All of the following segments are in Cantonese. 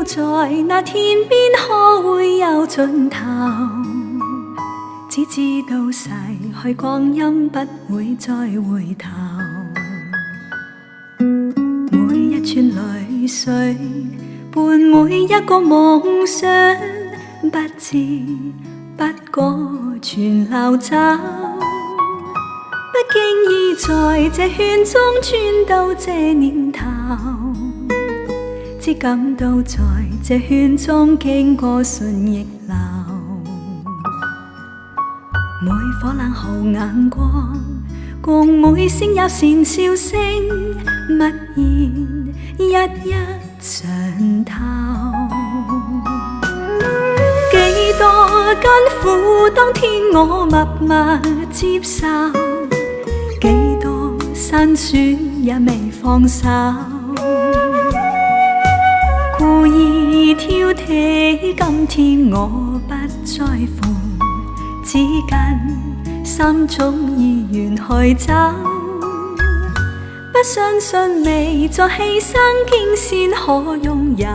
在那天邊可會有盡頭？只知道逝去光陰不會再回頭，每一串淚水伴每一個夢想，不知不覺全流走。不經意在這圈中穿到這年頭，只感到在這圈中經過順逆流。每顆冷酷眼光，共每聲友善笑聲，默然一一嘗透。幾多艱苦當天我默默接受，幾多辛酸也未放手，故意挑剔，今天我不在乎，只跟心中意願去走。不相信未作犧牲竟先可擁有，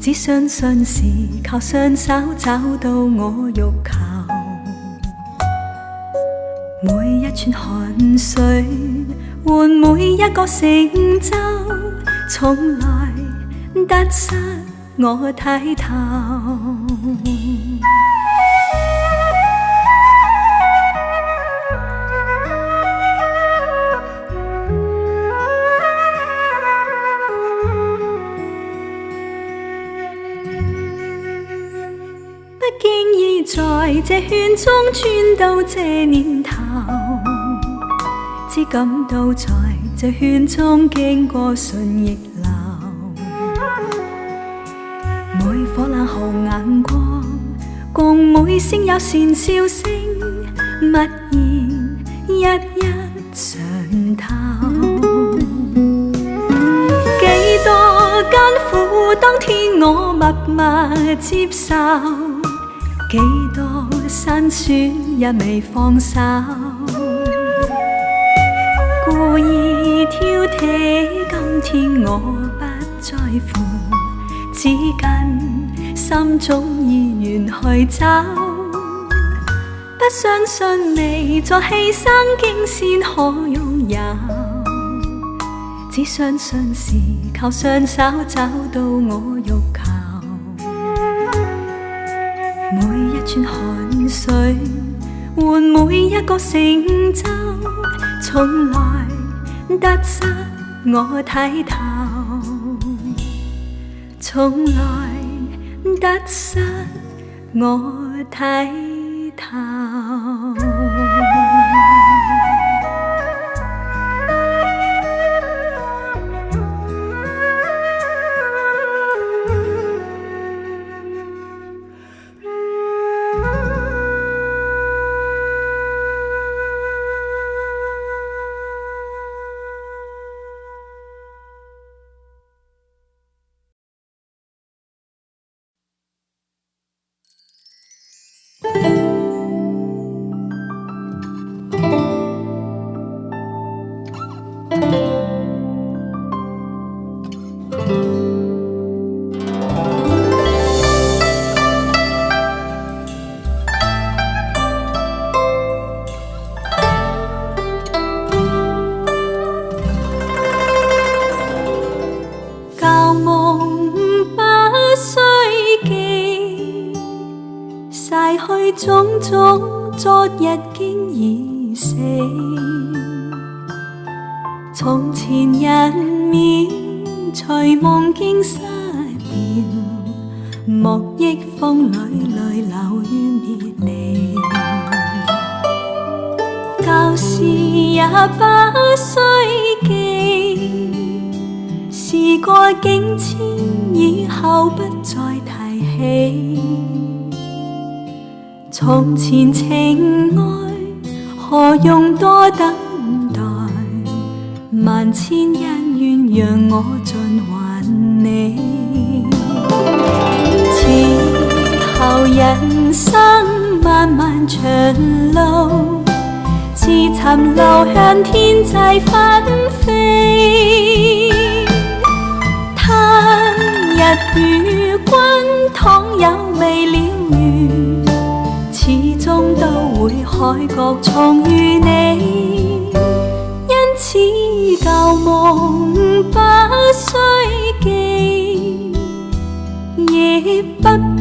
只相信是靠雙手找到我欲求。每一串汗水換每一個成就，從來得失我睇透。不經意在這圈中穿到這年頭，只感到在這圈中經過順逆流。每顆冷酷眼光，共每聲友善笑聲，默然一一嘗透。幾多艱苦當天我默默接受，幾多辛酸也未放手，故意挑剔，今天我不在乎，只跟心中意願去走。不相信未作犧牲竟先可擁有，只相信是靠雙手找到我欲求。每一串汗水換每一個成就，從來得失我睇透，從來得失我睇透。種種昨日經已死，從前人面隨夢經失掉，莫憶風裏淚流於別離。舊事也不需記，事過境遷以後不再提起。從前情愛何用多等待，萬千恩怨讓我盡還你。此後人生漫漫長路，自尋路向天際紛飛。他與君倘有未了緣，始終都會海角重遇你。因此舊夢不需記，亦不必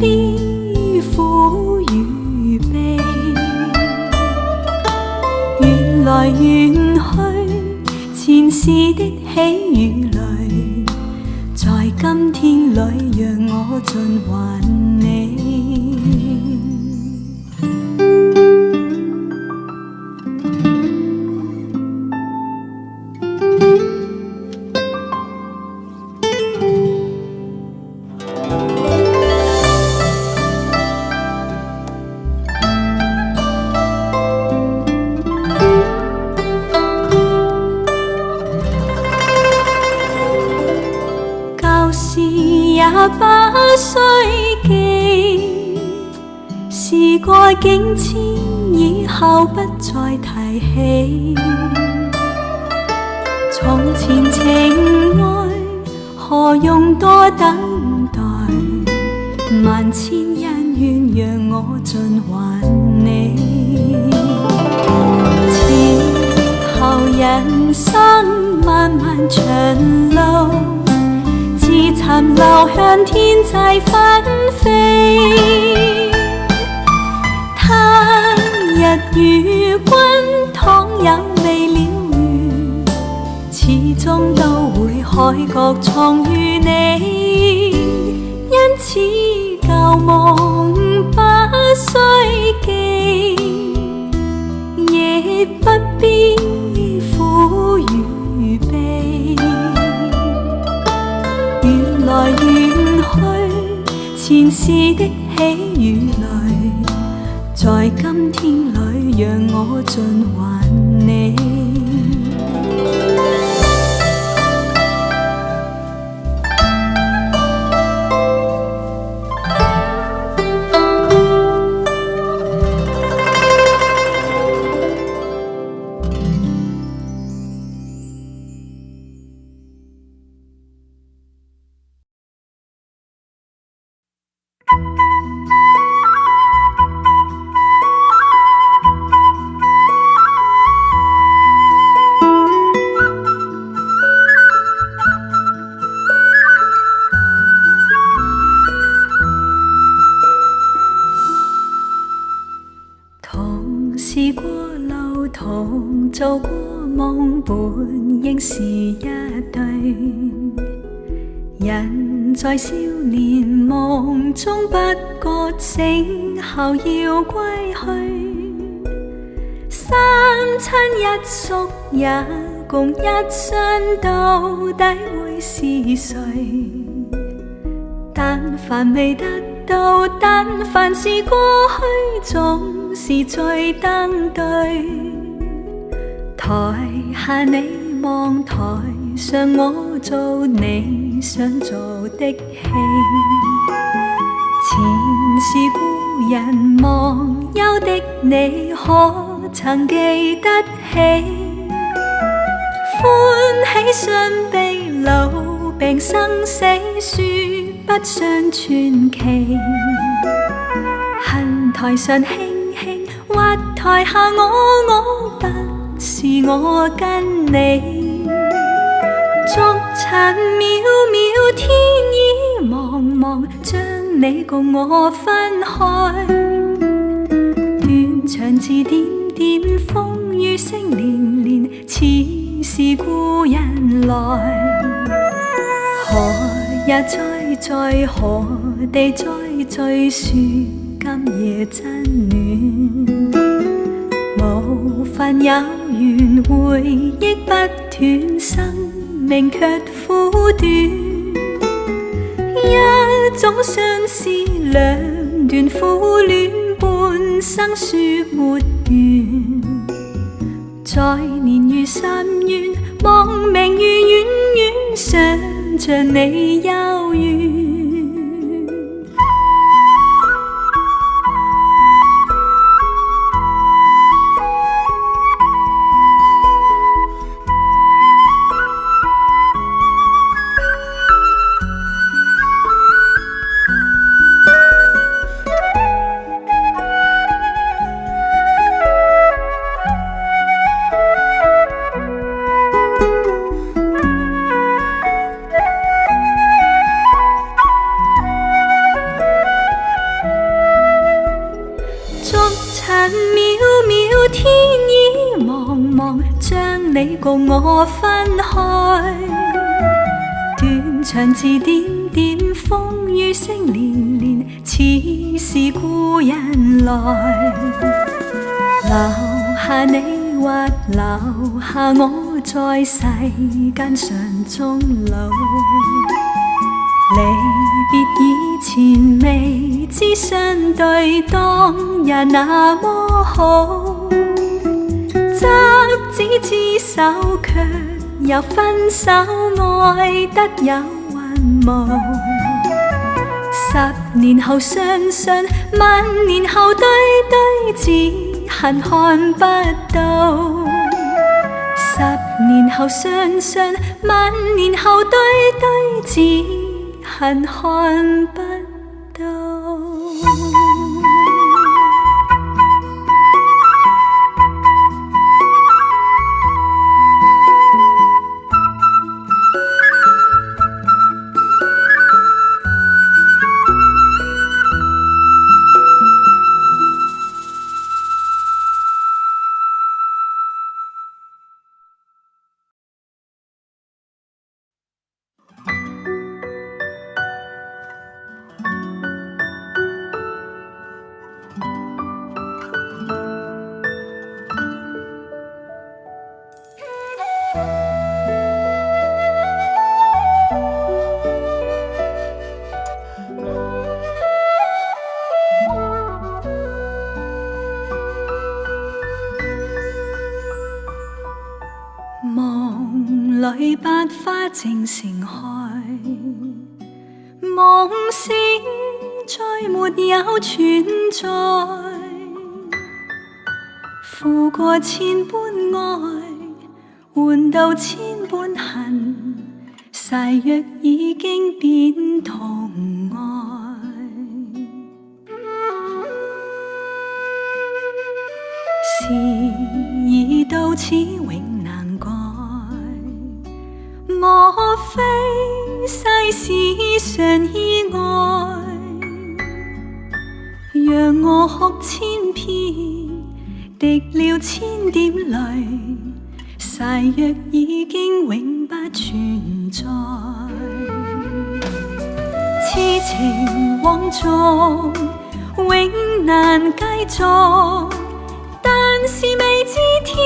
苦與悲。緣來緣去，前世的喜與淚，在今天裏讓我盡還你。也不需記，事過境遷，以後不再提起。從前情愛，何用多等待？萬千恩怨，讓我盡還你。此後人生漫漫長路，自尋流向天際紛飛。他日與君倘有未了緣，始終都會海角重遇你。因此舊夢不需記，亦不必苦與悲。緣來緣去，前世的喜與淚，在今天裏讓我盡還你。試過路途，做過夢，本應是一對。人在少年夢中不覺醒後要歸去，三親一宿也共一雙，到底會是誰？但凡未得到，但凡是過去，總是最登對。台下你望，台上我做你想做的戲。前是故人忘憂的你，可曾記得起？歡喜傷悲老病生死，說不上傳奇。恨台上輕輕，或台下我不是我跟你。昨塵渺渺，天意茫茫，將你共我分開。斷腸字點點，風雨聲連連，似是故人來。何日再何地再敘述今夜真暖？無份有緣，回憶不斷，生命卻苦短。一種相思，兩段苦戀，半生說沒完。在年月深淵，望明月遠遠，想像你幽怨。渺渺天意茫茫，將你共我分開。斷腸字點點，風雨聲連連，似是故人來。留下你或留下我，在世間上終老。離別以前未知相對，當日那麼好。執子之手，卻又分手，愛得有雲霧。10年後相信，萬年後對對，只恨看不到。10年後相信，萬年後對對，只恨看不到。夢裏百花正盛開，夢醒再沒有存在。負過千般愛，換到千般恨，誓約已經變同愛。事已到此永難改，莫非世事常意外？讓我哭千遍，滴了千點淚，誓約已經永不存在。痴情枉縱，永難繼續，但是未知天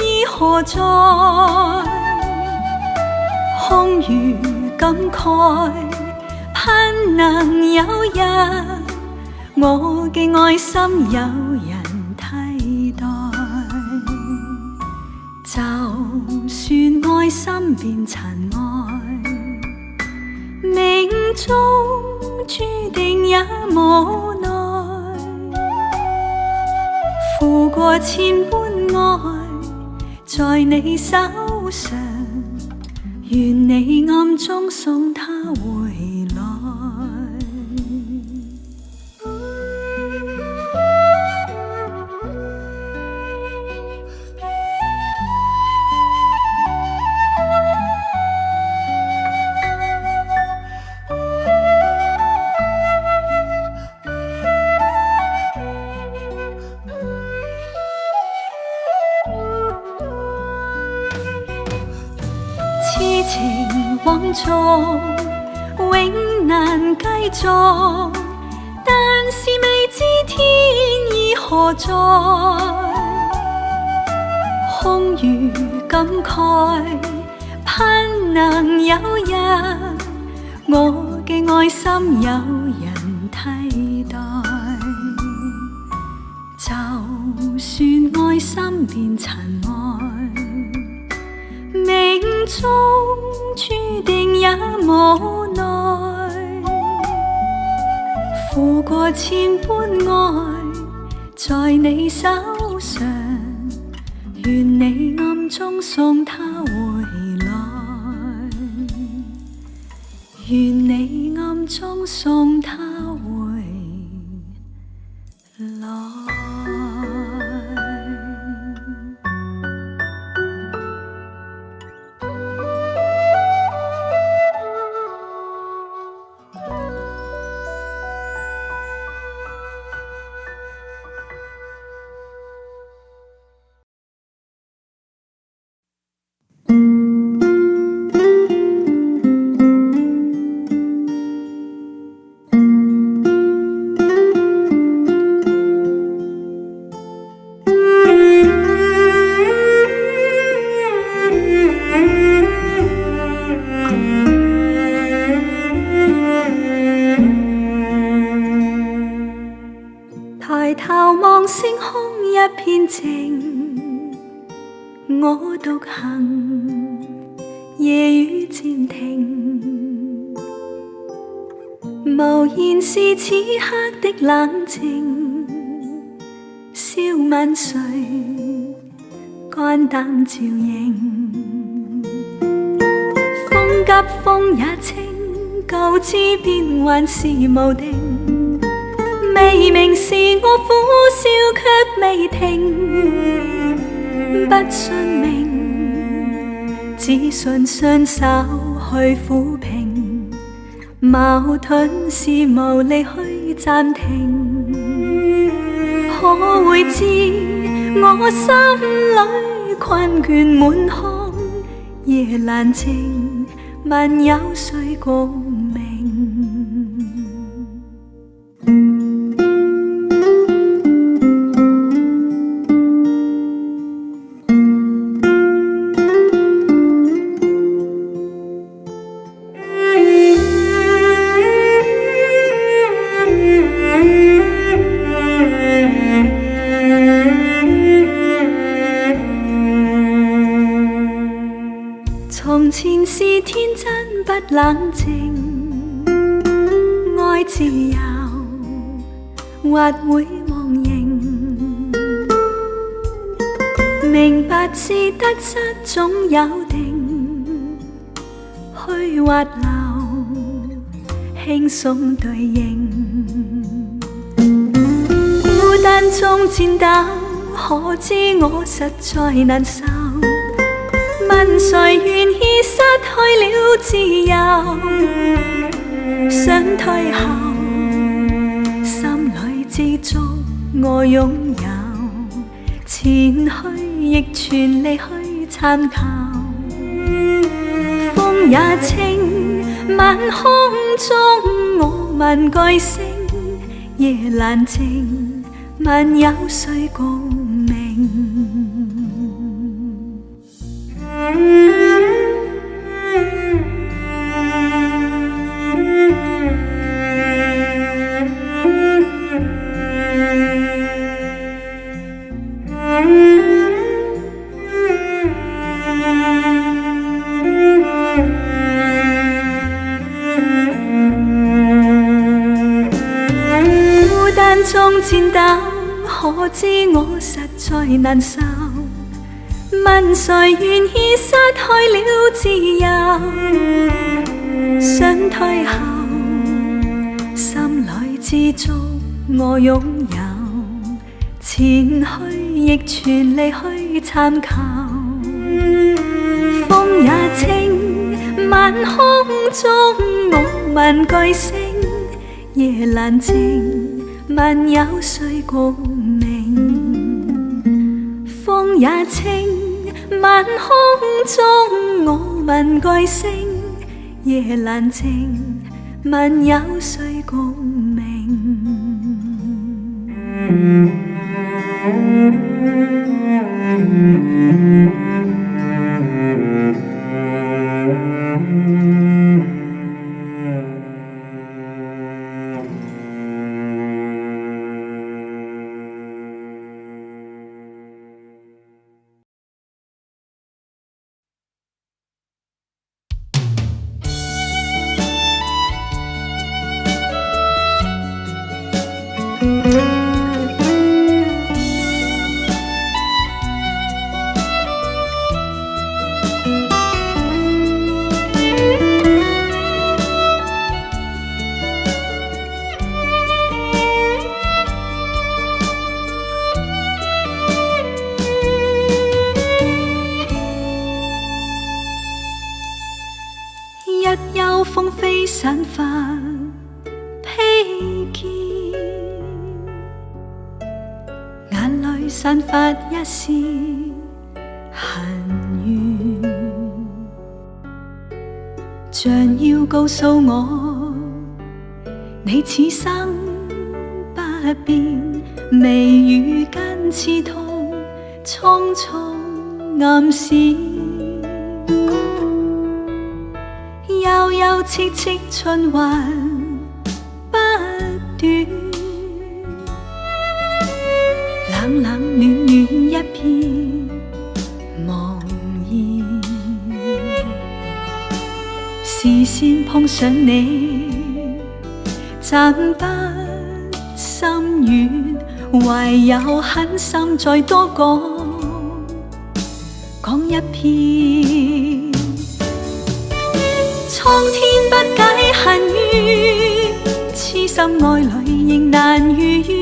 意何在。空餘感慨，盼能有日我嘅愛心有人替代。就算愛心變塵埃，命中注定也無奈。負過千般愛，在你手上，願你暗中送他回來。痴情枉縱，永難繼續，但是未知天意何在。空餘感慨，盼能有日我嘅愛心有人替代。就算愛心變塵埃，命中注定也無奈。負過千般愛，在你手上，願你暗中送他回來。願你暗中送他回來。抬頭望星空一片靜，我獨行，夜雨漸停，無言是此刻的冷靜，笑問誰肝膽照應，風急風也清，舊知變幻是無定，明明是我苦笑卻未停，不信命，只信雙手去撫平，矛盾是無力去暫停，可會知我心裏困倦滿腔，夜闌靜，問有誰共鳴？從前是天真不冷靜，愛自由或會忘形，明白是得失總有定，虛或流輕鬆對應，孤單中戰鬥，可知我實在難受，問誰願意失去了自由？想退後，心裏知足我擁有，前去亦全力去參考。風也清，晚空中我問句星，夜闌靜，問有誰共鳴？孤單中戰鬥，可知我實在難受，問誰願意失去了自由？想退後，心裏知足我擁有，前去亦全力去參考。風也清，晚空中我問句星，夜闌靜，問有誰共鳴？風也清，晚空中我問句星，夜闌靜，問有誰共鳴？一休風飛散發披肩，眼淚散發一絲恨怨，像要告訴我，你此生不變，眉宇間刺痛，匆匆暗示。悠悠戚戚循環不斷，冷冷暖暖一片茫然。視線碰上你，暫不心軟，唯有狠心再多講一遍。蒼天不解恨怨，痴心愛侶仍難如願。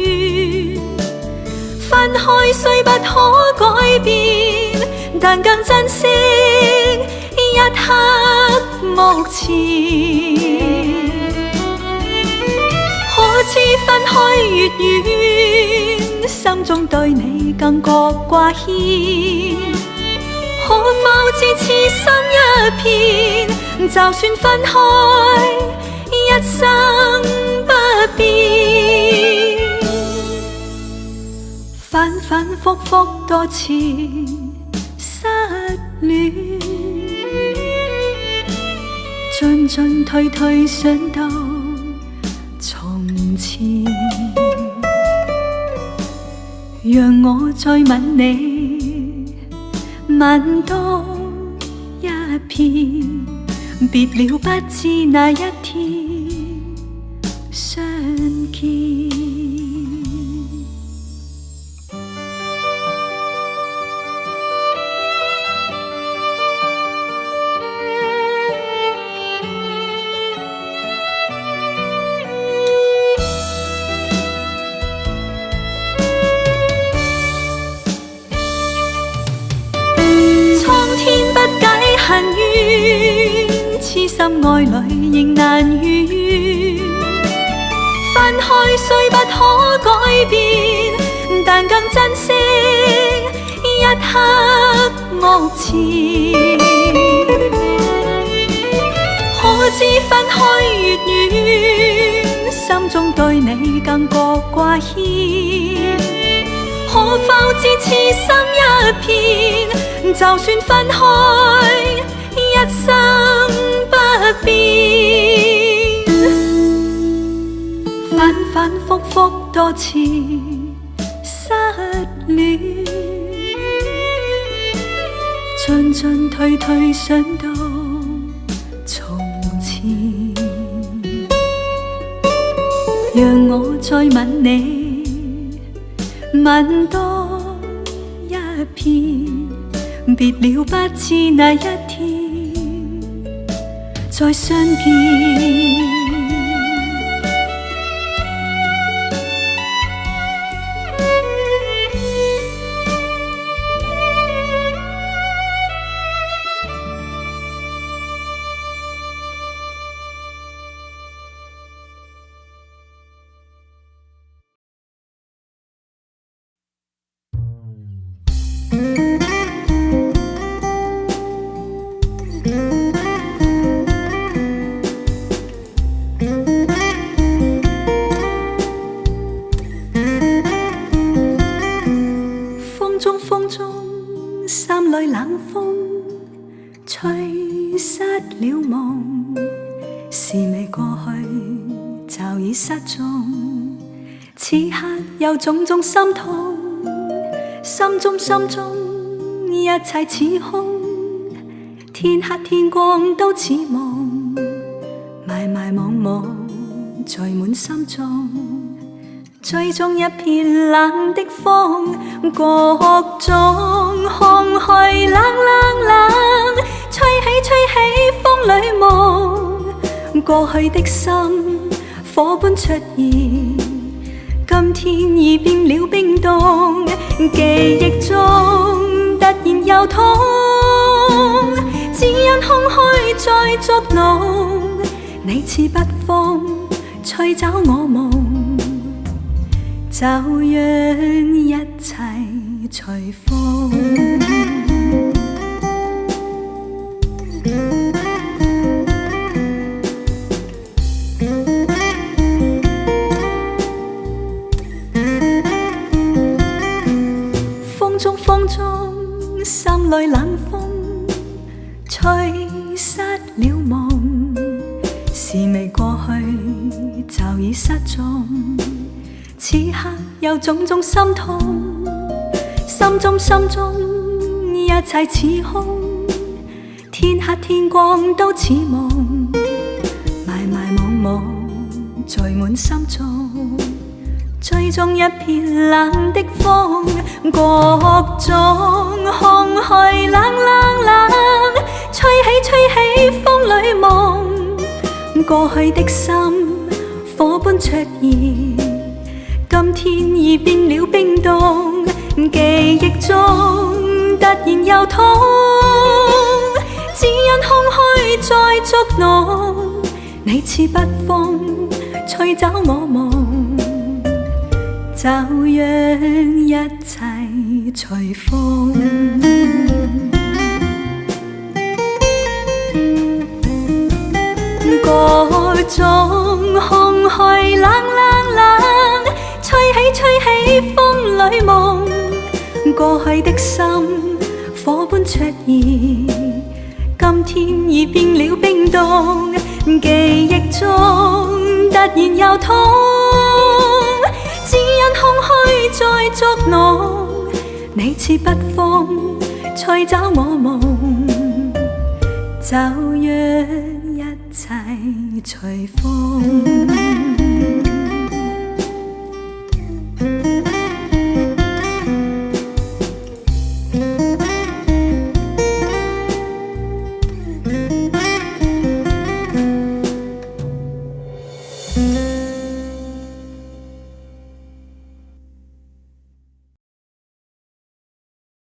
分開雖不可改變，但更珍惜一刻目前。可知分開越遠，心中對你更覺掛牽。可否知痴心一片，就算分開一生不變。反反复复多次失戀，進進退退想到從前。讓我再吻你，吻多一遍，別了不知哪一天相見。恨怨，痴心愛侶仍難如願。分開雖不可改變，但更珍惜一刻目前。可知分開越遠，心中對你更覺掛牽。可否知痴心一片，就算分開一生不變。反反复复多次失戀，進進退退想到從前。讓我再吻你，吻多一遍，別了不知哪一天再相見。風中心裏冷風吹失了夢，事未過去就已失蹤。此刻有種種心痛，心中一切似空，天黑天光都似夢，迷迷惘惘聚滿心中。追蹤一片冷的風，各種空虛冷冷冷，吹起風裏夢。過去的心火般出現，今天已變了冰凍。記憶中突然又痛，只因空虛在作弄。你似北風吹走我夢，就讓一切隨風。風中心裏冷風吹失了夢，事未過去就已失蹤。此刻有種種心痛，心中一切似空，天黑天光都似夢，迷迷惘惘在滿心中，追蹤一片冷的風，各種空虛冷冷冷，吹起風裏夢，過去的心火般灼熱，今天已變了冰凍，記憶中突然又痛，只因空虛在捉弄，你似北風吹走我夢，就讓一切隨風。各種空虛冷冷冷，吹起風裏夢，過去的心火般灼熱，今天已變了冰凍，記憶中突然又痛，只因空虛在捉弄，你似北風吹走我夢，就讓一切隨風。